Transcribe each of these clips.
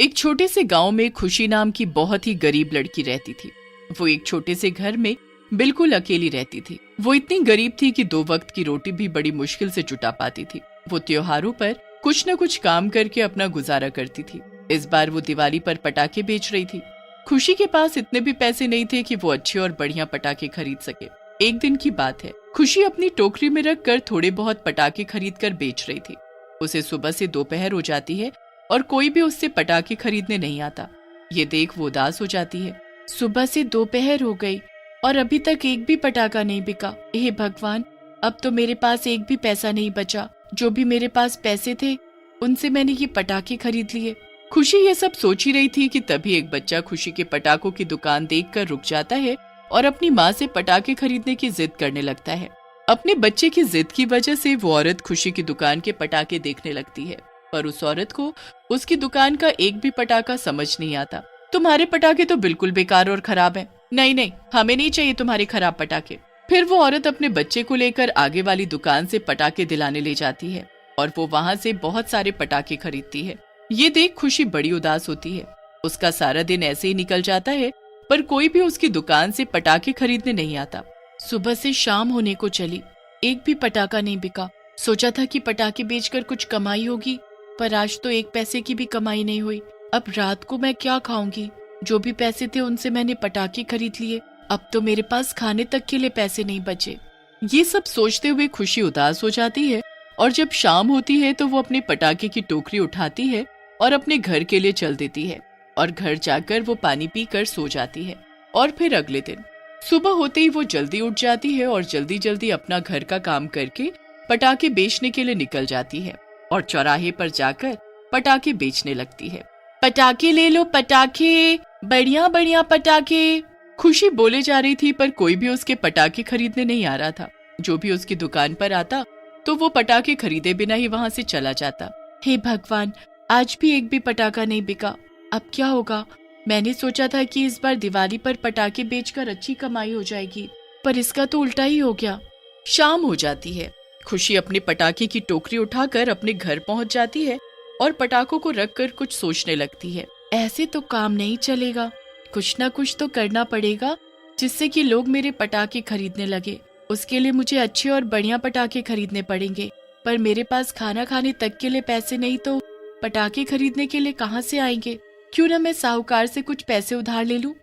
एक छोटे से गांव में खुशी नाम की बहुत ही गरीब लड़की रहती थी। वो एक छोटे से घर में बिल्कुल अकेली रहती थी। वो इतनी गरीब थी कि 2 वक्त की रोटी भी बड़ी मुश्किल से जुटा पाती थी। वो त्योहारों पर कुछ न कुछ काम करके अपना गुजारा करती थी। इस बार वो दिवाली पर पटाखे बेच रही थी। खुशी के पास इतने भी पैसे नहीं थे कि वो अच्छे और बढ़िया पटाखे खरीद सके। एक दिन की बात है, खुशी अपनी टोकरी में रख कर थोड़े बहुत पटाखे खरीद कर बेच रही थी। उसे सुबह से दोपहर हो जाती है और कोई भी उससे पटाखे खरीदने नहीं आता। ये देख वो उदास हो जाती है। सुबह से दोपहर हो गई और अभी तक एक भी पटाखा नहीं बिका। हे भगवान, अब तो मेरे पास एक भी पैसा नहीं बचा। जो भी मेरे पास पैसे थे उनसे मैंने ये पटाखे खरीद लिए। खुशी ये सब सोच ही रही थी कि तभी एक बच्चा खुशी के पटाखों की दुकान देखकर रुक जाता है और अपनी माँ से पटाखे खरीदने की जिद करने लगता है। अपने बच्चे की जिद की वजह से वो औरत खुशी की दुकान के पटाखे देखने लगती है, पर उस औरत को उसकी दुकान का एक भी पटाखा समझ नहीं आता। तुम्हारे पटाखे तो बिल्कुल बेकार और खराब हैं। नहीं नहीं, हमें नहीं चाहिए तुम्हारे खराब पटाखे। फिर वो औरत अपने बच्चे को लेकर आगे वाली दुकान से पटाखे दिलाने ले जाती है और वो वहाँ से बहुत सारे पटाखे खरीदती है। ये देख खुशी बड़ी उदास होती है। उसका सारा दिन ऐसे ही निकल जाता है, पर कोई भी उसकी दुकान से पटाखे खरीदने नहीं आता। सुबह से शाम होने को चली, एक भी पटाखा नहीं बिका। सोचा था कि पटाखे बेचकर कुछ कमाई होगी, पर आज तो एक पैसे की भी कमाई नहीं हुई। अब रात को मैं क्या खाऊंगी? जो भी पैसे थे उनसे मैंने पटाखे खरीद लिए। अब तो मेरे पास खाने तक के लिए पैसे नहीं बचे। ये सब सोचते हुए खुशी उदास हो जाती है और जब शाम होती है तो वो अपने पटाखे की टोकरी उठाती है और अपने घर के लिए चल देती है और घर जाकर वो पानी पीकर सो जाती है। और फिर अगले दिन सुबह होते ही वो जल्दी उठ जाती है और जल्दी जल्दी अपना घर का काम करके पटाखे बेचने के लिए निकल जाती है और चौराहे पर जाकर पटाखे बेचने लगती है। पटाखे ले लो, पटाखे, बढ़िया बढ़िया पटाखे। खुशी बोले जा रही थी, पर कोई भी उसके पटाखे खरीदने नहीं आ रहा था। जो भी उसकी दुकान पर आता तो वो पटाखे खरीदे बिना ही वहाँ से चला जाता। हे भगवान, आज भी एक भी पटाखा नहीं बिका। अब क्या होगा? मैंने सोचा था कि इस बार दिवाली पर पटाखे बेचकर अच्छी कमाई हो जाएगी, पर इसका तो उल्टा ही हो गया। शाम हो जाती है। खुशी अपने पटाखे की टोकरी उठाकर अपने घर पहुंच जाती है और पटाखों को रखकर कुछ सोचने लगती है। ऐसे तो काम नहीं चलेगा, कुछ ना कुछ तो करना पड़ेगा जिससे कि लोग मेरे पटाखे खरीदने लगे। उसके लिए मुझे अच्छे और बढ़िया पटाखे खरीदने पड़ेंगे, पर मेरे पास खाना खाने तक के लिए पैसे नहीं तो पटाखे खरीदने के लिए कहाँ से आएंगे? क्यों ना मैं साहूकार से कुछ पैसे उधार ले लूं,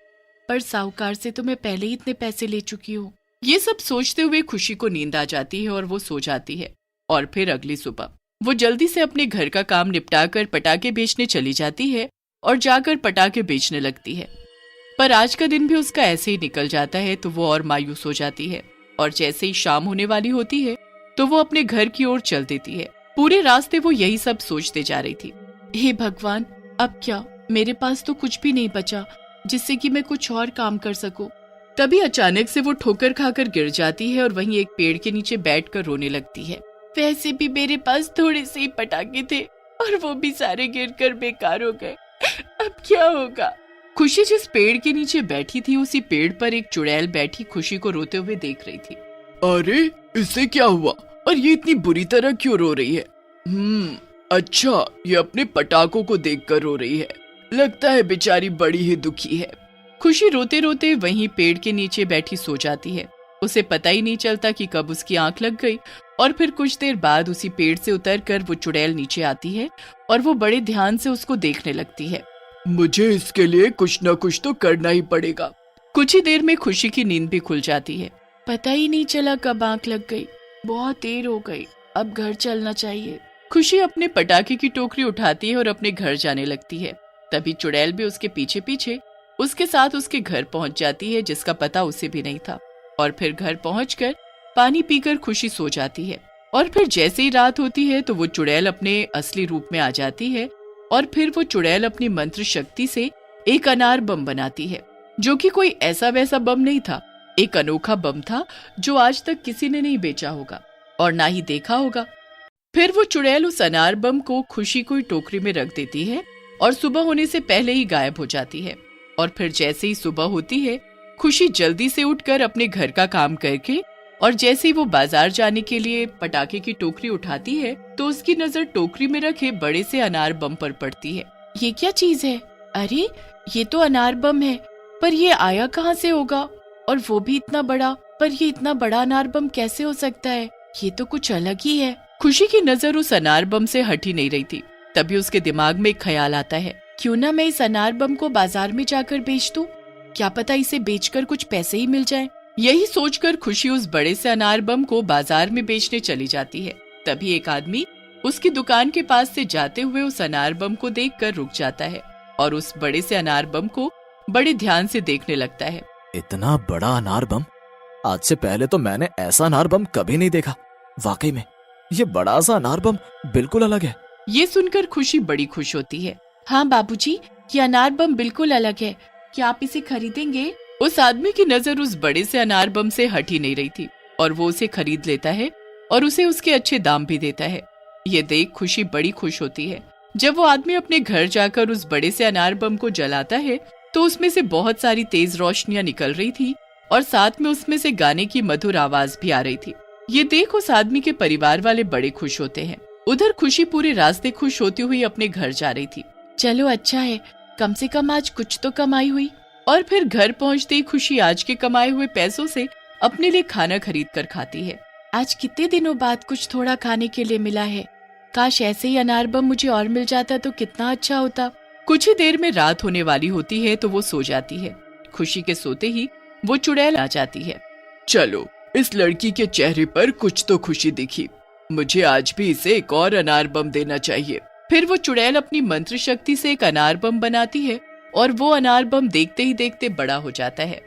पर साहूकार से तो मैं पहले ही इतने पैसे ले चुकी हूँ। ये सब सोचते हुए खुशी को नींद आ जाती है और वो सो जाती है। और फिर अगली सुबह वो जल्दी से अपने घर का काम निपटाकर पटाखे बेचने चली जाती है और जाकर पटाखे बेचने लगती है। पर आज का दिन भी उसका ऐसे ही निकल जाता है तो वो और मायूस हो जाती है और जैसे ही शाम होने वाली होती है तो वो अपने घर की ओर चल देती है। पूरे रास्ते वो यही सब सोचते जा रही थी। हे भगवान, अब क्या? मेरे पास तो कुछ भी नहीं बचा जिससे कि मैं कुछ और काम कर सकूं। तभी अचानक से वो ठोकर खाकर गिर जाती है और वहीं एक पेड़ के नीचे बैठकर रोने लगती है। वैसे भी मेरे पास थोड़े से ही पटाखे थे और वो भी सारे गिरकर बेकार हो गए। अब क्या होगा? खुशी जिस पेड़ के नीचे बैठी थी उसी पेड़ पर एक चुड़ैल बैठी खुशी को रोते हुए देख रही थी। अरे, इससे क्या हुआ और ये इतनी बुरी तरह क्यों रो रही है? अच्छा, ये अपने पटाखों को देखकर रो रही है। लगता है बेचारी बड़ी ही दुखी है। खुशी रोते रोते वहीं पेड़ के नीचे बैठी सो जाती है। उसे पता ही नहीं चलता कि कब उसकी आंख लग गई और फिर कुछ देर बाद उसी पेड़ से उतरकर वो चुड़ैल नीचे आती है और वो बड़े ध्यान से उसको देखने लगती है। मुझे इसके लिए कुछ न कुछ तो करना ही पड़ेगा। कुछ ही देर में खुशी की नींद भी खुल जाती है। पता ही नहीं चला कब आंख लग गई। बहुत देर हो गई, अब घर चलना चाहिए। खुशी अपने पटाखे की टोकरी उठाती है और अपने घर जाने लगती है। तभी चुड़ैल भी उसके पीछे पीछे उसके साथ उसके घर पहुंच जाती है, जिसका पता उसे भी नहीं था। और फिर घर पहुंचकर पानी पीकर खुशी सो जाती है। और फिर जैसे ही रात होती है तो वो चुड़ैल अपने असली रूप में आ जाती है और फिर वो चुड़ैल अपनी मंत्र शक्ति से एक अनार बम बनाती है, जो कि कोई ऐसा वैसा बम नहीं था। एक अनोखा बम था जो आज तक किसी ने नहीं बेचा होगा और ना ही देखा होगा। फिर वो चुड़ैल उस अनार बम को खुशी को टोकरी में रख देती है और सुबह होने से पहले ही गायब हो जाती है। और फिर जैसे ही सुबह होती है, खुशी जल्दी से उठकर अपने घर का काम करके और जैसे ही वो बाजार जाने के लिए पटाखे की टोकरी उठाती है तो उसकी नजर टोकरी में रखे बड़े से अनार बम पर पड़ती है। ये क्या चीज है? अरे ये तो अनार बम है, पर ये आया कहाँ से होगा? और वो भी इतना बड़ा, पर ये इतना बड़ा अनार बम कैसे हो सकता है? ये तो कुछ अलग ही है। खुशी की नजर उस अनार बम से हट ही नहीं रही थी। तभी उसके दिमाग में एक ख्याल आता है, क्यों ना मैं इस अनार बम को बाजार में जाकर बेच दूं? क्या पता इसे बेचकर कुछ पैसे ही मिल जाएं। यही सोचकर खुशी उस बड़े से अनार बम को बाजार में बेचने चली जाती है। तभी एक आदमी उसकी दुकान के पास से जाते हुए उस अनार बम को देखकर रुक जाता है और उस बड़े से अनार बम को बड़े ध्यान से देखने लगता है। इतना बड़ा अनार बम, आज से पहले तो मैंने ऐसा अनार बम कभी नहीं देखा। वाकई में ये बड़ा सा अनार बम बिल्कुल अलग है। ये सुनकर खुशी बड़ी खुश होती है। हाँ बाबूजी, ये अनार बम बिल्कुल अलग है, क्या आप इसे खरीदेंगे? उस आदमी की नजर उस बड़े से अनार बम से हट ही नहीं रही थी और वो उसे खरीद लेता है और उसे उसके अच्छे दाम भी देता है। ये देख खुशी बड़ी खुश होती है। जब वो आदमी अपने घर जाकर उस बड़े से अनार बम को जलाता है तो उसमें से बहुत सारी तेज रोशनियां निकल रही थी और साथ में उसमें से गाने की मधुर आवाज भी आ रही थी। ये देख उस आदमी के परिवार वाले बड़े खुश होते हैं। उधर खुशी पूरे रास्ते खुश होती हुई अपने घर जा रही थी। चलो अच्छा है, कम से कम आज कुछ तो कमाई हुई। और फिर घर पहुंचते ही खुशी आज के कमाए हुए पैसों से अपने लिए खाना खरीद कर खाती है। आज कितने दिनों बाद कुछ थोड़ा खाने के लिए मिला है। काश ऐसे ही अनार बम मुझे और मिल जाता तो कितना अच्छा होता। कुछ ही देर में रात होने वाली होती है तो वो सो जाती है। खुशी के सोते ही वो चुड़ैल आ जाती है। चलो, इस लड़की के चेहरे पर कुछ तो खुशी दिखी। मुझे आज भी इसे एक और अनार बम देना चाहिए। फिर वो चुड़ैल अपनी मंत्र शक्ति से एक अनार बम बनाती है और वो अनार बम देखते ही देखते बड़ा हो जाता है।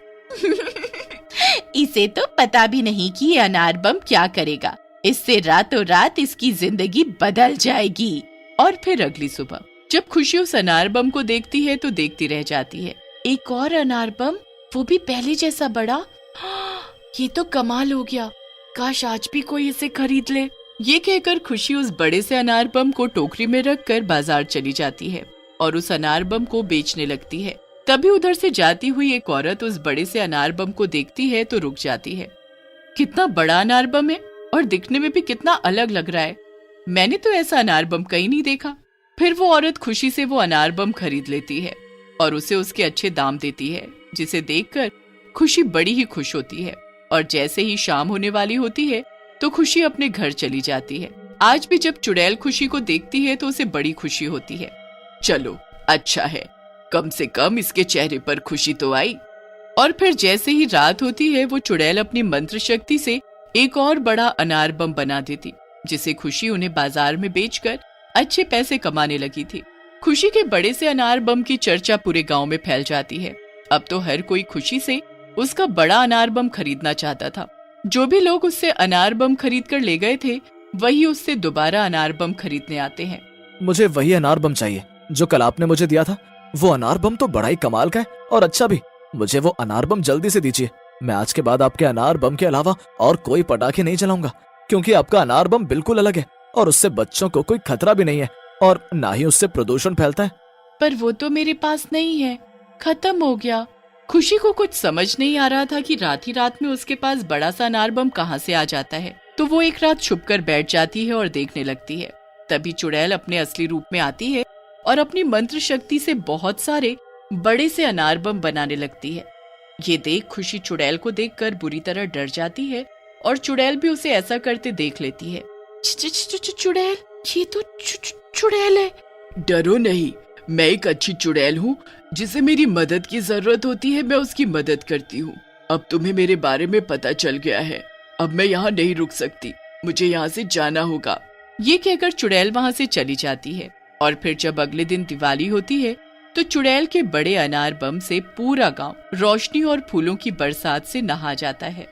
इसे तो पता भी नहीं कि ये अनार बम क्या करेगा। इससे रातों रात इसकी जिंदगी बदल जाएगी। और फिर अगली सुबह जब खुशी उस अनार बम को देखती है तो देखती रह जाती है। एक और अनार बम, वो भी पहले जैसा बड़ा। ये तो कमाल हो गया, काश आज भी कोई इसे खरीद ले। ये कहकर खुशी उस बड़े से अनार बम को टोकरी में रखकर बाजार चली जाती है और उस अनार बम को बेचने लगती है। तभी उधर से जाती हुई एक औरत उस बड़े से अनार बम को देखती है तो रुक जाती है। कितना बड़ा अनार बम है और दिखने में भी कितना अलग लग रहा है। मैंने तो ऐसा अनार बम कहीं नहीं देखा। फिर वो औरत खुशी से वो अनार बम खरीद लेती है और उसे उसके अच्छे दाम देती है, जिसे देखकर खुशी बड़ी ही खुश होती है। और जैसे ही शाम होने वाली होती है तो खुशी अपने घर चली जाती है। आज भी जब चुड़ैल खुशी को देखती है तो उसे बड़ी खुशी होती है। चलो अच्छा है, कम से कम इसके चेहरे पर खुशी तो आई। और फिर जैसे ही रात होती है वो चुड़ैल अपनी मंत्र शक्ति से एक और बड़ा अनार बम बना देती, जिसे खुशी उन्हें बाजार में बेचकर अच्छे पैसे कमाने लगी थी। खुशी के बड़े से अनार बम की चर्चा पूरे गांव में फैल जाती है। अब तो हर कोई खुशी से उसका बड़ा अनार बम खरीदना चाहता था। जो भी लोग उससे अनार बम खरीद कर ले गए थे वही उससे दोबारा अनार बम खरीदने आते हैं। मुझे वही अनार बम चाहिए जो कल आपने मुझे दिया था। वो अनार बम तो बड़ा ही कमाल का है और अच्छा भी। मुझे वो अनार बम जल्दी से दीजिए। मैं आज के बाद आपके अनार बम के अलावा और कोई पटाखे नहीं चलाऊंगा, क्योंकि आपका अनार बम बिल्कुल अलग है और उससे बच्चों को कोई खतरा भी नहीं है और ना ही उससे प्रदूषण फैलता है। पर वो तो मेरे पास नहीं है, खत्म हो गया। खुशी को कुछ समझ नहीं आ रहा था कि रात ही रात में उसके पास बड़ा सा अनार बम कहाँ से आ जाता है। तो वो एक रात छुपकर बैठ जाती है और देखने लगती है। तभी चुड़ैल अपने असली रूप में आती है और अपनी मंत्र शक्ति से बहुत सारे बड़े से अनार बम बनाने लगती है। ये देख खुशी चुड़ैल को देखकर बुरी तरह डर जाती है और चुड़ैल भी उसे ऐसा करते देख लेती है। चुड़ैल, ये तो चुड़ैल है। डरो नहीं, मैं एक अच्छी चुड़ैल हूँ। जिसे मेरी मदद की जरूरत होती है मैं उसकी मदद करती हूँ। अब तुम्हें मेरे बारे में पता चल गया है। अब मैं यहाँ नहीं रुक सकती, मुझे यहाँ से जाना होगा। ये कहकर चुड़ैल वहाँ से चली जाती है। और फिर जब अगले दिन दिवाली होती है तो चुड़ैल के बड़े अनार बम से पूरा गांव रोशनी और फूलों की बरसात से नहा जाता है।